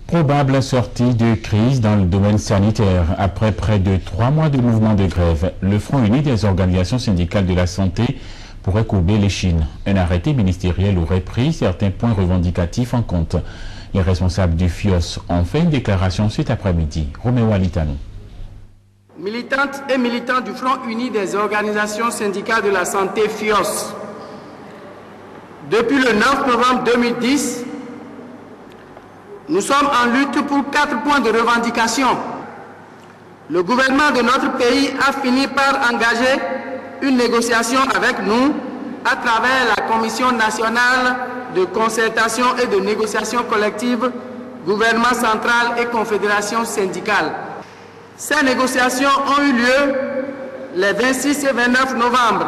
Probable sortie de crise dans le domaine sanitaire. Après près de 3 mois de mouvement de grève, le Front uni des organisations syndicales de la santé pourrait courber l'échine. Un arrêté ministériel aurait pris certains points revendicatifs en compte. Les responsables du FIOS ont fait une déclaration cet après-midi. Roméo Alitano. Militantes et militants du Front uni des organisations syndicales de la santé FIOS. Depuis le 9 novembre 2010, nous sommes en lutte pour 4 points de revendication. Le gouvernement de notre pays a fini par engager une négociation avec nous à travers la Commission nationale de concertation et de négociation collective, gouvernement central et confédération syndicale. Ces négociations ont eu lieu les 26 et 29 novembre,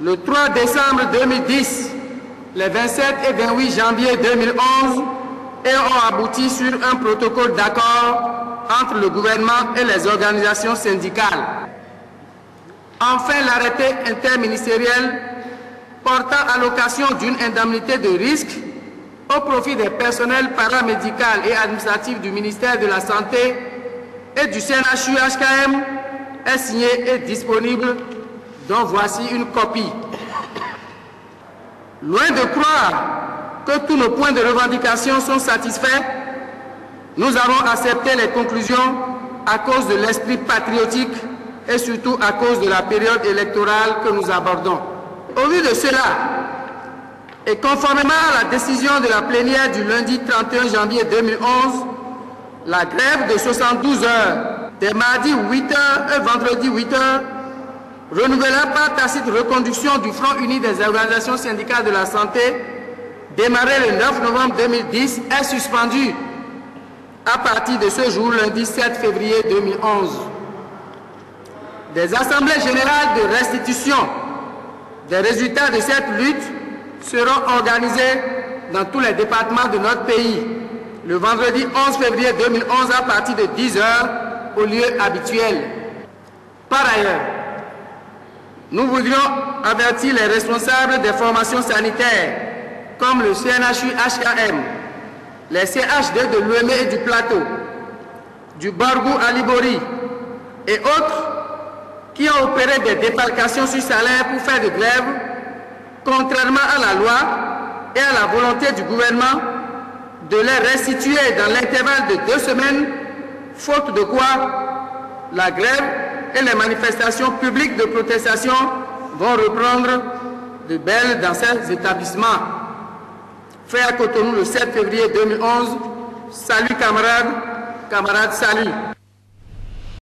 le 3 décembre 2010, les 27 et 28 janvier 2011 et ont abouti sur un protocole d'accord entre le gouvernement et les organisations syndicales. Enfin, l'arrêté interministériel portant allocation d'une indemnité de risque au profit des personnels paramédicaux et administratifs du ministère de la Santé et du CNHU-HKM est signé et disponible, dont voici une copie. Loin de croire que tous nos points de revendication sont satisfaits, nous avons accepté les conclusions à cause de l'esprit patriotique et surtout à cause de la période électorale que nous abordons. Au vu de cela, et conformément à la décision de la plénière du lundi 31 janvier 2011, la grève de 72 heures, des mardis 8 heures et vendredi 8 heures, renouvelée par tacite reconduction du Front uni des organisations syndicales de la santé, démarré le 9 novembre 2010, est suspendue à partir de ce jour, lundi 7 février 2011. Des assemblées générales de restitution des résultats de cette lutte seront organisées dans tous les départements de notre pays, le vendredi 11 février 2011 à partir de 10 heures au lieu habituel. Par ailleurs, nous voudrions avertir les responsables des formations sanitaires, comme le CNHU-HKM, les CHD de l'UEME et du Plateau, du Bargou à Libori et autres qui ont opéré des débarcations sur salaire pour faire de grève, contrairement à la loi et à la volonté du gouvernement, de les restituer dans l'intervalle de 2 semaines, faute de quoi la grève et les manifestations publiques de protestation vont reprendre de belles dans ces établissements. Fait à Cotonou le 7 février 2011. Salut camarades, camarades, salut.